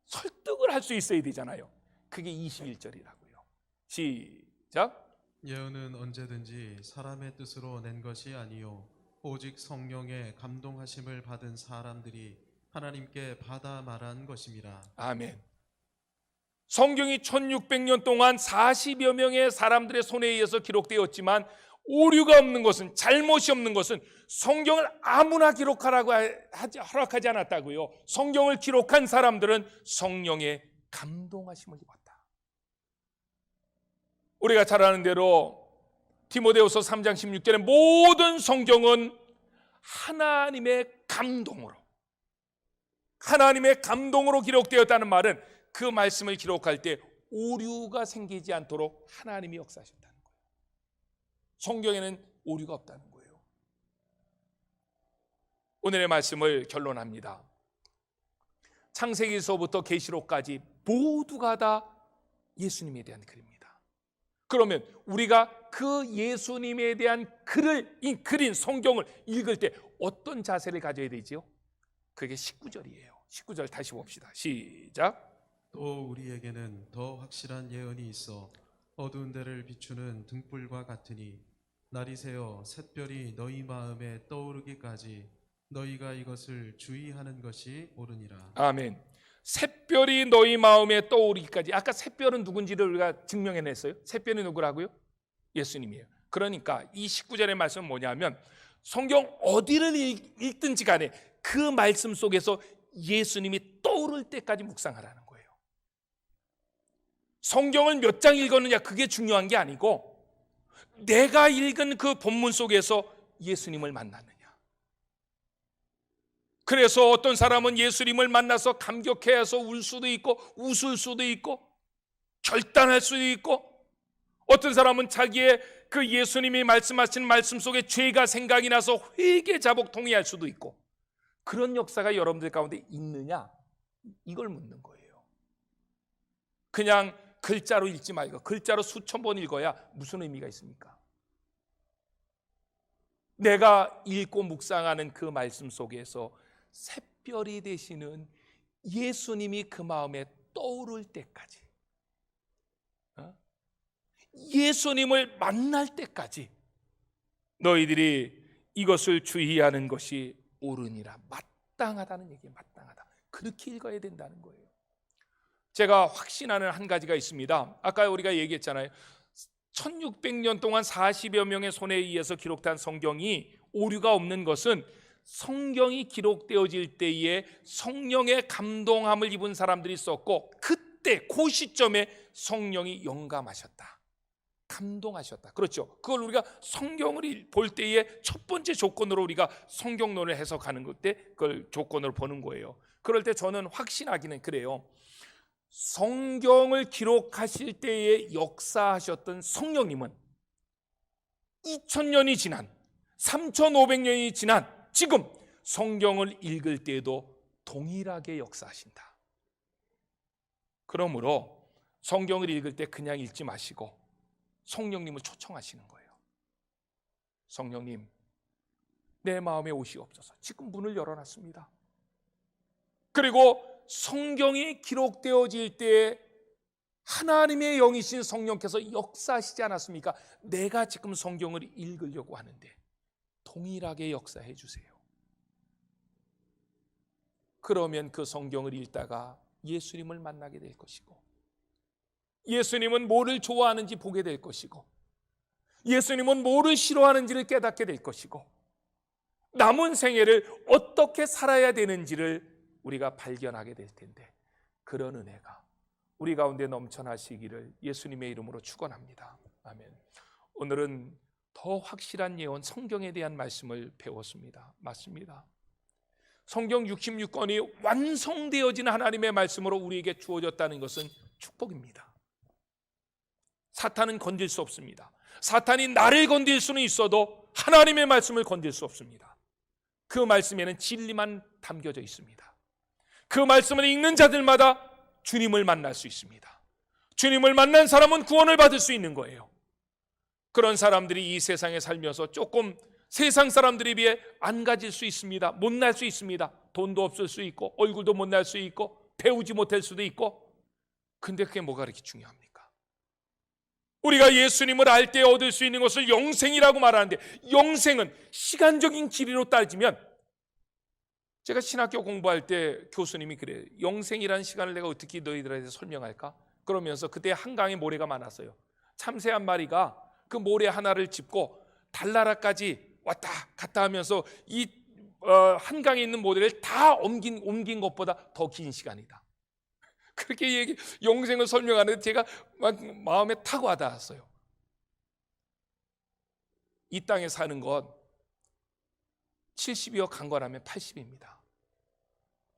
설득을 할 수 있어야 되잖아요. 그게 21절이라고요. 시작. 예언은 언제든지 사람의 뜻으로 낸 것이 아니요 오직 성령의 감동하심을 받은 사람들이 하나님께 받아 말한 것임이라. 아멘. 성경이 1600년 동안 40여 명의 사람들의 손에 의해서 기록되었지만 오류가 없는 것은, 잘못이 없는 것은 성경을 아무나 기록하라고 허락하지 않았다고요. 성경을 기록한 사람들은 성령의 감동하심을 입었다. 우리가 잘 아는 대로 디모데후서 3장 16절에 모든 성경은 하나님의 감동으로 기록되었다는 말은 그 말씀을 기록할 때 오류가 생기지 않도록 하나님이 역사하셨다는 거예요. 성경에는 오류가 없다는 거예요. 오늘의 말씀을 결론합니다. 창세기서부터 계시록까지 모두가 다 예수님에 대한 글입니다. 그러면 우리가 그 예수님에 대한 글을 그린 성경을 읽을 때 어떤 자세를 가져야 되지요? 그게 19절이에요. 19절 다시 봅시다. 시작. 또 우리에게는 더 확실한 예언이 있어 어두운 데를 비추는 등불과 같으니 날이 새어 샛별이 너희 마음에 떠오르기까지 너희가 이것을 주의하는 것이 옳으니라. 아멘. 샛별이 너희 마음에 떠오르기까지. 아까 샛별은 누군지를 우리가 증명해냈어요. 샛별이 누구라고요? 예수님이에요. 그러니까 이 19절의 말씀은 뭐냐면 성경 어디를 읽든지 간에 그 말씀 속에서 예수님이 떠오를 때까지 묵상하라는 거예요. 성경을 몇 장 읽었느냐 그게 중요한 게 아니고 내가 읽은 그 본문 속에서 예수님을 만났느냐. 그래서 어떤 사람은 예수님을 만나서 감격해서 울 수도 있고 웃을 수도 있고 결단할 수도 있고, 어떤 사람은 자기의 그 예수님이 말씀하신 말씀 속에 죄가 생각이 나서 회개 자복 통회할 수도 있고, 그런 역사가 여러분들 가운데 있느냐 이걸 묻는 거예요. 그냥 글자로 읽지 말고 글자로 수천 번 읽어야 무슨 의미가 있습니까? 내가 읽고 묵상하는 그 말씀 속에서 샛별이 되시는 예수님이 그 마음에 떠오를 때까지, 예수님을 만날 때까지 너희들이 이것을 주의하는 것이 옳으니라. 마땅하다는 얘기예요. 마땅하다. 그렇게 읽어야 된다는 거예요. 제가 확신하는 한 가지가 있습니다. 아까 우리가 얘기했잖아요. 1600년 동안 40여 명의 손에 의해서 기록된 성경이 오류가 없는 것은 성경이 기록되어질 때에 성령의 감동함을 입은 사람들이 있었고, 그때 그 시점에 성령이 영감하셨다, 감동하셨다. 그렇죠. 그걸 우리가 성경을 볼 때의 첫 번째 조건으로 우리가 성경론을 해석하는 때 그걸 조건으로 보는 거예요. 그럴 때 저는 확신하기는 그래요. 성경을 기록하실 때에 역사하셨던 성령님은 2000년이 지난 3500년이 지난 지금 성경을 읽을 때에도 동일하게 역사하신다. 그러므로 성경을 읽을 때 그냥 읽지 마시고 성령님을 초청하시는 거예요. 성령님, 내 마음에 오시옵소서. 지금 문을 열어놨습니다. 그리고 성경이 기록되어질 때 하나님의 영이신 성령께서 역사하시지 않았습니까? 내가 지금 성경을 읽으려고 하는데 동일하게 역사해 주세요. 그러면 그 성경을 읽다가 예수님을 만나게 될 것이고, 예수님은 뭐를 좋아하는지 보게 될 것이고, 예수님은 뭐를 싫어하는지를 깨닫게 될 것이고, 남은 생애를 어떻게 살아야 되는지를 우리가 발견하게 될 텐데, 그런 은혜가 우리 가운데 넘쳐나시기를 예수님의 이름으로 축원합니다. 아멘. 오늘은 더 확실한 예언, 성경에 대한 말씀을 배웠습니다. 맞습니다. 성경 66권이 완성되어진 하나님의 말씀으로 우리에게 주어졌다는 것은 축복입니다. 사탄은 건질 수 없습니다. 사탄이 나를 건질 수는 있어도 하나님의 말씀을 건질 수 없습니다. 그 말씀에는 진리만 담겨져 있습니다. 그 말씀을 읽는 자들마다 주님을 만날 수 있습니다. 주님을 만난 사람은 구원을 받을 수 있는 거예요. 그런 사람들이 이 세상에 살면서 조금 세상 사람들에 비해 안 가질 수 있습니다. 못날 수 있습니다. 돈도 없을 수 있고, 얼굴도 못날 수 있고, 배우지 못할 수도 있고. 근데 그게 뭐가 그렇게 중요합니까? 우리가 예수님을 알 때 얻을 수 있는 것을 영생이라고 말하는데, 영생은 시간적인 길이로 따지면, 제가 신학교 공부할 때 교수님이 그래요. 영생이라는 시간을 내가 어떻게 너희들한테 설명할까? 그러면서 그때 한강에 모래가 많았어요. 참새 한 마리가 그 모래 하나를 짚고 달나라까지 왔다 갔다 하면서 이 한강에 있는 모래를 다 옮긴 것보다 더 긴 시간이다. 그렇게 영생을 설명하는데 제가 막 마음에 타고 와닿았어요. 이 땅에 사는 것 70이요 강건하면 80입니다.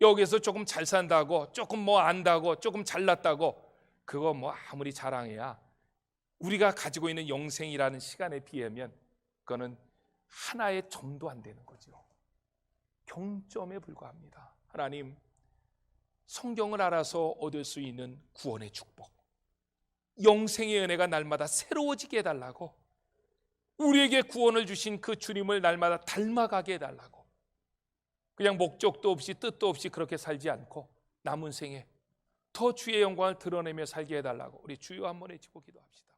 여기서 조금 잘 산다고, 조금 뭐 안다고, 조금 잘났다고, 그거 뭐 아무리 자랑해야 우리가 가지고 있는 영생이라는 시간에 비하면 그거는 하나의 점도 안 되는 거죠. 경점에 불과합니다. 하나님, 성경을 알아서 얻을 수 있는 구원의 축복, 영생의 은혜가 날마다 새로워지게 해달라고, 우리에게 구원을 주신 그 주님을 날마다 닮아가게 해달라고, 그냥 목적도 없이 뜻도 없이 그렇게 살지 않고 남은 생에 더 주의 영광을 드러내며 살게 해달라고 우리 주여 한번 외치고 기도합시다.